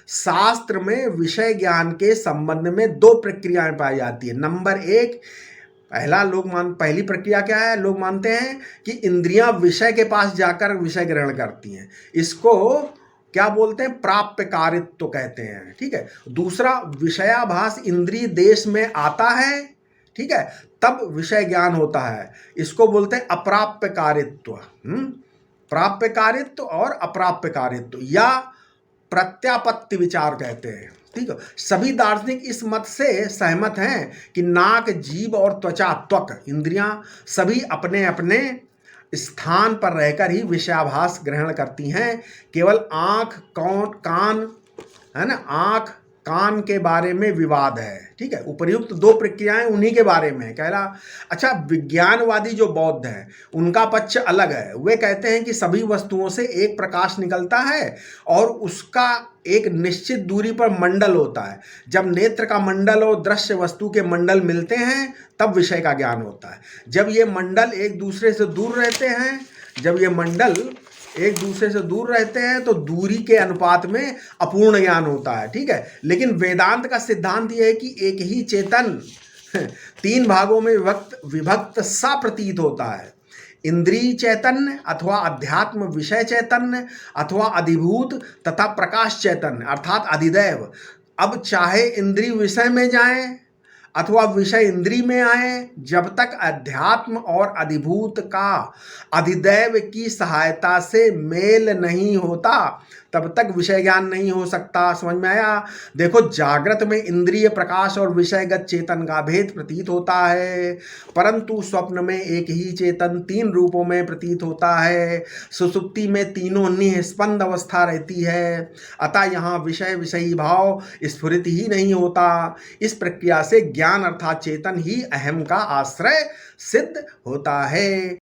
शास्त्र में विषय ज्ञान के संबंध में दो प्रक्रियाएं पाई जाती है। नंबर एक, पहली प्रक्रिया क्या है? लोग मानते हैं कि इंद्रियां विषय के पास जाकर विषय ग्रहण करती हैं। इसको क्या बोलते हैं? प्राप्य कारित्व कहते हैं। ठीक है। दूसरा, विषयाभास इंद्रिय देश में आता है, ठीक है, तब विषय ज्ञान होता है। इसको बोलते हैं अप्राप्य कारित्व। प्राप्य कारित्व और अप्राप्य कारित्व या प्रत्यापत्ति विचार कहते हैं। ठीक है। सभी दार्शनिक इस मत से सहमत हैं कि नाक, जीभ और त्वचा, त्वक इंद्रियां सभी अपने अपने स्थान पर रहकर ही विषयाभास ग्रहण करती हैं। केवल आंख, कान, है ना, आंख कान के बारे में विवाद है। ठीक है। उपर्युक्त दो प्रक्रियाएं उन्हीं के बारे में है। कह रहा, अच्छा, विज्ञानवादी जो बौद्ध हैं उनका पक्ष अलग है। वे कहते हैं कि सभी वस्तुओं से एक प्रकाश निकलता है और उसका एक निश्चित दूरी पर मंडल होता है। जब नेत्र का मंडल और दृश्य वस्तु के मंडल मिलते हैं तब विषय का ज्ञान होता है। जब ये मंडल एक दूसरे से दूर रहते हैं तो दूरी के अनुपात में अपूर्ण ज्ञान होता है। ठीक है। लेकिन वेदांत का सिद्धांत यह है कि एक ही चेतन तीन भागों में विभक्त सा प्रतीत होता है। इंद्रिय चैतन्य अथवा अध्यात्म विषय चैतन्य अथवा अधिभूत तथा प्रकाश चैतन्य अर्थात अधिदैव। अब चाहे इंद्रिय विषय में जाए अथवा विषय इंद्रिय में आए, जब तक अध्यात्म और अधिभूत का अधिदैव की सहायता से मेल नहीं होता तब तक विषय ज्ञान नहीं हो सकता। समझ में आया? देखो, जागृत में इंद्रिय प्रकाश और विषयगत चेतन का भेद प्रतीत होता है, परंतु स्वप्न में एक ही चेतन तीन रूपों में प्रतीत होता है। सुषुप्ति में तीनों निःस्पंद अवस्था रहती है, अतः यहाँ विषय विषयी भाव स्फुरित ही नहीं होता। इस प्रक्रिया से ज्ञान अर्थात चेतन ही अहम का आश्रय सिद्ध होता है।